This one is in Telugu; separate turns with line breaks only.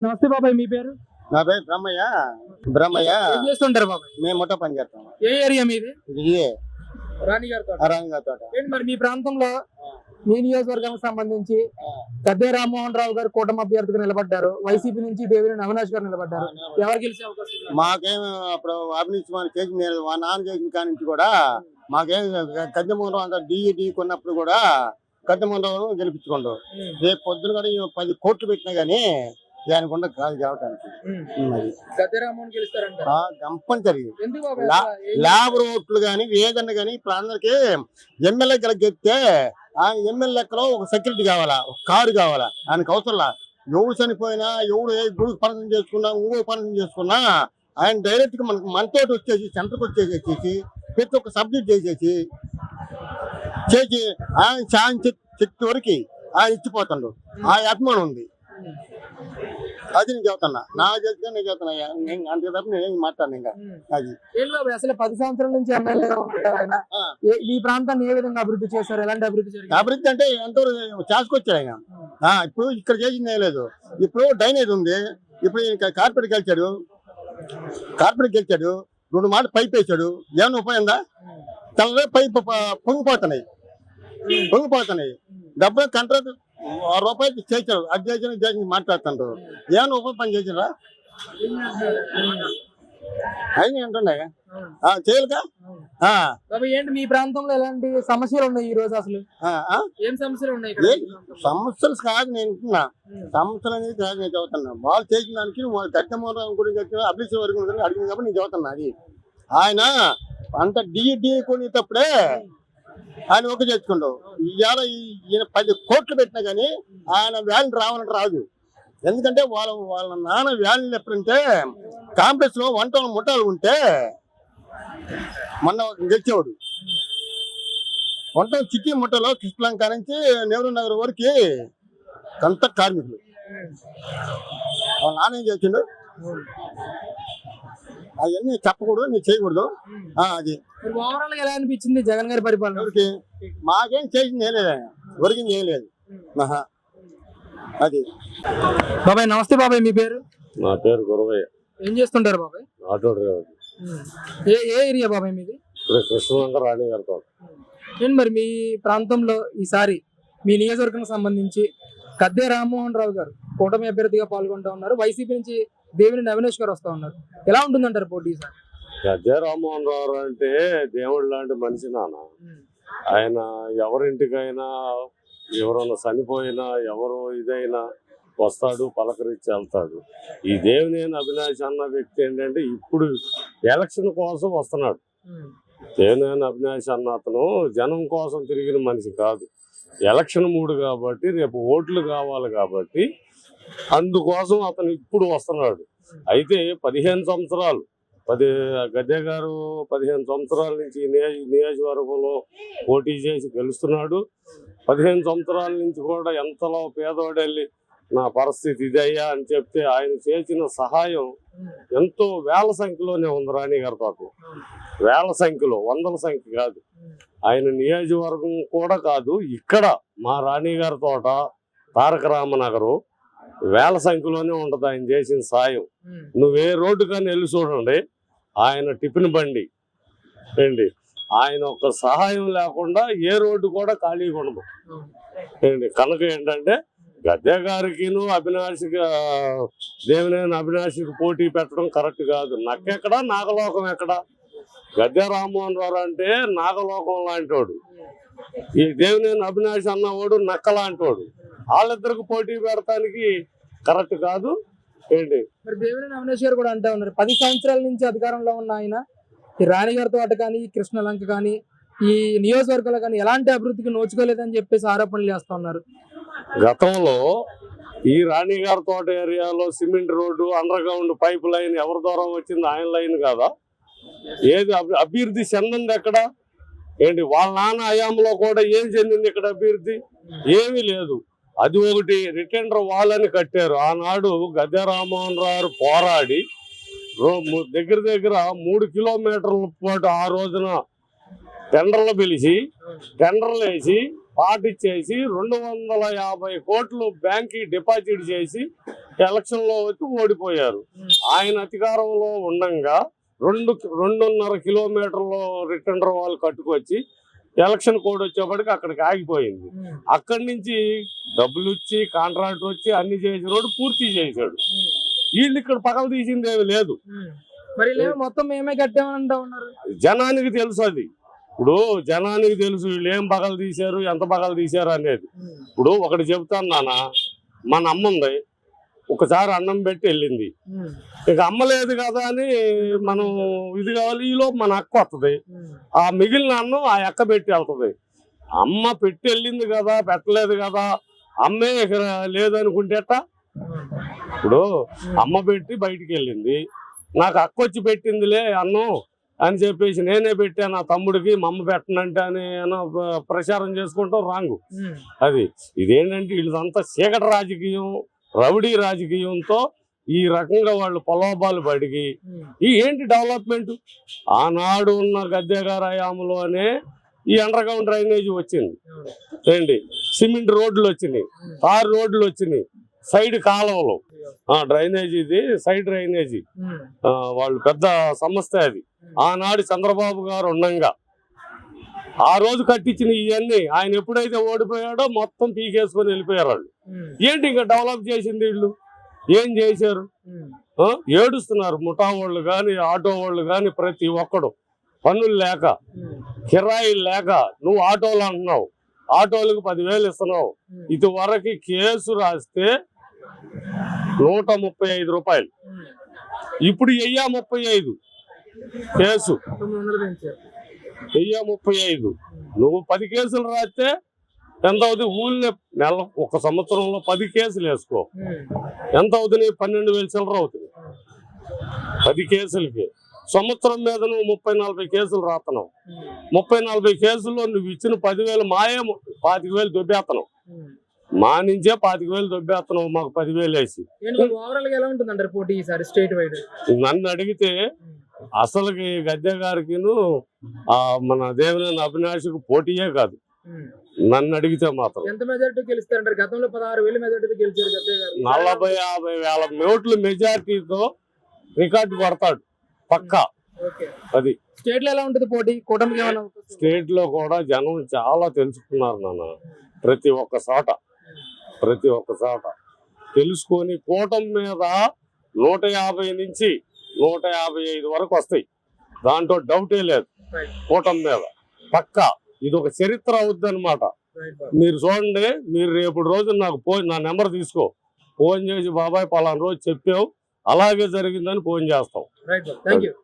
నమస్తే బాబాయ్, మీ పేరు?
నా పేరు బ్రహ్మయ్య. బ్రహ్మయ్య
ఏం చేస్తుంటారు బాబాయ్?
మేము ముఠా పని చేస్తాం.
ఏ ఏరియా మీది?
ఇదే
రాణిగారి తోట.
రాణిగారి తోట.
ఏంటి మరి మీ ప్రాంతంలో మీ నియోజకవర్గానికి సంబంధించి గద్దె రామ్మోహన్ రావు గారు కూటమి అభ్యర్థిగా నిలబడ్డారు, వైసీపీ నుంచి దేవినేని అవినాష్ గారు నిలబడ్డారు. ఎవరు గెలిచే అవకాశం ఉంది?
మాకేం అప్పుడు అభినీతి మన చేసింది లేదు. మా నాన్న చేసిన కాడి నుంచి కూడా మాకేం కద్దెమూరం అంత డిఈడి కొన్నప్పుడు కూడా కద్దెమూరం గెలిపించుకోండు. రేపు పొద్దున కూడా 10 కోట్లు పెట్టినా గానీ దానికి ఉండ కాదు కావటానికి.
గద్దె రామ్మోహన్ గెలుస్తారంట
కంపల్సరీ.
ఎందుకు బాబాయ్?
లేబర్ ఓట్లు గానీ ఏదన్నా గానీ ఇప్పుడు అందరికి ఎమ్మెల్యే గెలిస్తే ఆ ఎమ్మెల్యే లెక్కలో ఒక సెక్యూరిటీ కావాలా, ఒక కారు కావాలా. ఆయనకు అవసరంలా. ఎవరు చనిపోయినా, ఎవరు ఏ గుడికి పనులు చేసుకున్నా, ఊరు పనులు చేసుకున్నా ఆయన డైరెక్ట్ గా మనతోటి వచ్చేసి సెంటర్కి వచ్చేసి ప్రతి ఒక్క సబ్జెక్ట్ చేసి ఆయన శక్తి వరకు ఆయన ఇచ్చిపోతాడు. ఆ అభిమానం ఉంది. అది నేను చెబుతున్నా. నా చేతిగా నేను చెబుతున్నా. అంతే తప్ప నేను మాట్లాడను. ఇంకా అది
అసలు 10 సంవత్సరాల నుంచి ఎమ్మెల్యే ఆయన ఈ ప్రాంతాన్ని ఏ విధంగా అభివృద్ధి చేశారు? ఎలాంటి అభివృద్ధి చేశారు?
అభివృద్ధి అంటే ఎంతవరకు చేసుకొచ్చాడు ఆయన. ఇప్పుడు ఇక్కడ చేసింది ఏం లేదు. ఇప్పుడు డ్రైనేజ్ ఉంది. ఇప్పుడు కార్పొరేట్ గెలిచాడు. 2 మాటలు పైప్ వేసాడు. ఏమైనా ఉపయోగందా? తనలో పైప్ పొంగిపోతున్నాయి. డబ్బులు కాంట్రాక్ట్ రూపాయలు చేశాడు. అది చేసిన మాట్లాడుతుండ్రు. ఏమైనా పని చేసినరా? అయినా అంటున్నాయి చేయలుగా.
ఏంటి మీ ప్రాంతంలో ఎలాంటి సమస్యలు ఉన్నాయి ఈ రోజు? అసలు ఏం సమస్యలు ఉన్నాయి?
సమస్యలు కాదు నేను అంటున్నా. సమస్యలు అనేది కాదు నేను చదువుతున్నా. వాళ్ళు చేసిన దానికి కట్టమూరం గురించి అభివృద్ధి వరకు అడిగింది కాబట్టి నేను చదువుతున్నా. అది ఆయన అంత డి కొనేటప్పుడే ఆయన ఒక్క చేసుకుంటావు. ఇవాళ ఈయన 10 కోట్లు పెట్టినా కానీ ఆయన వ్యాల్యూ రావాలంటే రాదు. ఎందుకంటే వాళ్ళ నాన్న వ్యాల్యూ ఎప్పుడంటే కాంప్లెక్స్ లో 1 టౌన్ ముఠాలు ఉంటే మొన్న గెలిచేవాడు. 1 టౌన్ చిట్టి ముఠలో కృష్ణలంక నుంచి నెహ్రూ నగర్ వరకు అంత కార్మికులు. వాళ్ళ నాన్న ఏం చేసిండు అవన్నీ చెప్పకూడదు, నేను చేయకూడదు. అది
ఓవరాల్ గా ఎలా అనిపించింది జగన్ గారి పరిపాలన?
ఎవరికి మాకేం చేసింది ఏం లేదు. ఎవరికి ఏం లేదు. అది
బాబాయ్ నమస్తే. బాబాయ్ మీ పేరు?
నా పేరు గురవయ్య.
ఏం చేస్తుంటారు బాబాయ్?
Auto driver.
ఏ ఏరియా బాబాయ్ మీది?
ఇక్కడ కృష్ణలంక రాణిగారి తోట.
ఏంటి మరి మీ ప్రాంతంలో ఈసారి మీ నియోజకవర్గానికి సంబంధించి గద్దె రామ్మోహన్ రావు గారు కూటమి అభ్యర్థిగా పాల్గొంటూ ఉన్నారు, వైసీపీ నుంచి దేవినేని అవినాష్ గారు వస్తా ఉన్నారు. ఎలా ఉంటుందంటారు పోటీ సార్?
గద్దె రామ్మోహన్ రావు అంటే దేవుడు లాంటి మనిషి నాన్న. ఆయన ఎవరింటికైనా ఎవరన్నా చనిపోయినా ఎవరు ఇదైనా వస్తాడు, పలకరించి వెళ్తాడు. ఈ దేవినేని అవినాష్ అన్న వ్యక్తి ఏంటంటే ఇప్పుడు ఎలక్షన్ కోసం వస్తున్నాడు. దేవినేని అవినాష్ అన్న అతను జనం కోసం తిరిగిన మనిషి కాదు. ఎలక్షన్ మూడు కాబట్టి రేపు ఓట్లు కావాలి కాబట్టి అందుకోసం అతను ఇప్పుడు వస్తున్నాడు. అయితే 15 సంవత్సరాలు గద్దె గారు 15 సంవత్సరాల నుంచి నియోజకవర్గంలో పోటీ చేసి గెలుస్తున్నాడు. 15 సంవత్సరాల నుంచి కూడా ఎంతలో పేదవాడెళ్ళి నా పరిస్థితి ఇదయ్యా అని చెప్తే ఆయన చేసిన సహాయం ఎంతో వేల సంఖ్యలోనే ఉంది. రాణిగారి తోట వేల సంఖ్యలో, వందల సంఖ్య కాదు. ఆయన నియోజకవర్గం కూడా కాదు, ఇక్కడ మా రాణిగారి తోట తారక రామనగరు వేల సంఖ్యలోనే ఉంటుంది ఆయన చేసిన సాయం. నువ్వే రోడ్డు కానీ వెళ్ళి చూడండి, ఆయన టిఫిన్ బండి ఏంటి, ఆయన ఒక సహాయం లేకుండా ఏ రోడ్డు కూడా ఖాళీగా ఉండదు ఏంటి. కనుక ఏంటంటే గద్దె గారికి దేవినేని అవినాష్కి పోటీ పెట్టడం కరెక్ట్ కాదు. నక్కెక్కడ నాగలోకం ఎక్కడ? గద్దె రామ్మోహన్ రావు అంటే నాగలోకం లాంటివాడు, ఈ దేవినేని అవినాష్ అన్నవాడు నక్క లాంటివాడు. వాళ్ళిద్దరికి పోటీ పెడతానికి కరెక్ట్ కాదు ఏంటి.
మరి దేవినేని అవినాష్ గారు కూడా అంటా ఉన్నారు 10 సంవత్సరాల నుంచి అధికారంలో ఉన్న ఆయన ఈ రాణిగారి తోట కానీ, కృష్ణలంక కానీ, ఈ నియోజకవర్గాలు కానీ ఎలాంటి అభివృద్ధికి నోచుకోలేదని చెప్పేసి ఆరోపణలు చేస్తా ఉన్నారు.
గతంలో ఈ రాణిగారి తోట ఏరియాలో cement road, under ground pipe line ఎవరి ద్వారా వచ్చింది? ఆయన లైన్ కాదా? ఏది అభివృద్ధి చెందింది ఎక్కడ ఏంటి? వాళ్ళ నాన్న హయాంలో కూడా ఏం చెందింది ఇక్కడ అభివృద్ధి? ఏమీ లేదు. అది ఒకటి రిటైనర్ వాళ్ళని కట్టారు. ఆనాడు గద్దె రామ్మోహన్ రావు పోరాడి దగ్గర 3 కిలోమీటర్ల పాటు ఆ రోజున టెండర్లు పిలిచి టెండర్లు వేసి పాటిచ్చేసి 250 కోట్లు బ్యాంక్ డిపాజిట్ చేసి ఎలక్షన్ లో వచ్చి ఓడిపోయారు. ఆయన అధికారంలో ఉండంగా 2.5 కిలోమీటర్లు రిటర్న్ వాళ్ళు కట్టుకొచ్చి ఎలక్షన్ కోడ్ వచ్చేప్పటికి అక్కడికి ఆగిపోయింది. అక్కడి నుంచి డబ్బులు ఇచ్చి కాంట్రాక్ట్ వచ్చి అన్ని చేసినోడు పూర్తి చేశాడు. వీళ్ళు ఇక్కడ పగలు తీసింది ఏమి లేదు.
మరి మొత్తం మేమే కట్టామంటా ఉన్నారు.
జనానికి తెలుసు అది. ఇప్పుడు జనానికి తెలుసు వీళ్ళు ఏం పగలు తీశారు, ఎంత పగలు తీశారు అనేది. ఇప్పుడు ఒకటి చెబుతాను నాన్న, మన అమ్మ ఉంది, ఒకసారి అన్నం పెట్టి వెళ్ళింది, ఇక అమ్మలేదు కదా అని మనం ఇది కావాలి, ఈలో మన అక్క వస్తుంది, ఆ మిగిలిన అన్నం ఆ అక్క పెట్టి వెళ్తుంది. అమ్మ పెట్టి వెళ్ళింది కదా, పెట్టలేదు కదా, అమ్మే ఇక లేదనుకుంటేట. ఇప్పుడు అమ్మ పెట్టి బయటికి వెళ్ళింది, నాకు అక్క వచ్చి పెట్టిందిలే అన్నం అని చెప్పేసి నేనే పెట్టాను ఆ తమ్ముడికి, మా అమ్మ పెట్టనంటే అని ప్రచారం చేసుకుంటాం రాంగు. అది ఇదేంటంటే వీళ్ళదంతా చీకటి రాజకీయం, రౌడీ రాజకీయంతో ఈ రకంగా వాళ్ళు ప్రలోభాలు పడిగి ఈ ఏంటి డెవలప్మెంట్. ఆనాడు ఉన్న గద్దె గారి హయాంలోనే ఈ అండర్ గ్రౌండ్ డ్రైనేజ్ వచ్చింది, ఏంటి సిమెంట్ రోడ్లు వచ్చినాయి, తారు రోడ్లు వచ్చినాయి, సైడ్ కాలువలు, డ్రైనేజీ, ఇది సైడ్ డ్రైనేజీ వాళ్ళు పెద్ద సంస్థ అది. ఆనాడు చంద్రబాబు గారు ఉండంగా ఆ రోజు కట్టించిన ఇవన్నీ ఆయన ఎప్పుడైతే ఓడిపోయాడో మొత్తం పీకేసుకొని వెళ్ళిపోయారు వాళ్ళు. ఏంటి ఇంకా డెవలప్ చేసింది వీళ్ళు? ఏం చేశారు? ఏడుస్తున్నారు ముఠా వాళ్ళు కానీ, ఆటో వాళ్ళు కానీ, ప్రతి ఒక్కడు పన్నులు లేక, కిరాయిలు లేక. నువ్వు ఆటోలు అంటున్నావు, ఆటోలకు 10,000 ఇస్తున్నావు. ఇదివరకు కేసు రాస్తే 135 రూపాయలు, ఇప్పుడు 1035 కేసు, 1035. నువ్వు 10 కేసులు రాస్తే ఎంత అవుతుంది? ఊళ్ళో నెల ఒక సంవత్సరంలో 10 కేసులు వేసుకో, ఎంత అవుతుంది? 12,000 చిల్లర అవుతుంది 10 కేసులకి. సంవత్సరం మీద నువ్వు 30-40 కేసులు రాస్తున్నావు. 30-40 కేసుల్లో నువ్వు ఇచ్చిన 10,000 మాయే 25,000 దొబ్బేస్తున్నావు. మా నుంచే 25,000 దొబ్బేస్తున్నావు, మాకు 10,000 వేసి. నన్ను అడిగితే అసలుకి గద్దె గారికి మన దేవినేని అవినాష్కి పోటీయే కాదు. నన్ను అడిగితే మాత్రం 40,000-50,000 ఓట్ల మెజార్టీతో రికార్డు పడతాడు పక్కా. అది
స్టేట్ లో ఎలా ఉంటుంది పోటీ? కూటమి
స్టేట్ లో కూడా జనం చాలా తెలుసుకున్నారు నాన్న. ప్రతి ఒక్క చోట తెలుసుకొని కూటమి మీద 150 నుంచి 155 వరకు వస్తాయి. దాంట్లో డౌటే లేదు. కూటమి మీద పక్కా ఇది ఒక చరిత్ర అవుద్ది అనమాట. మీరు చూడండి, మీరు రేపు రోజు నాకు నా నెంబర్ తీసుకో, ఫోన్ చేసి బాబాయ్ పలానా రోజు చెప్పావు, అలాగే జరిగిందని ఫోన్ చేస్తాం.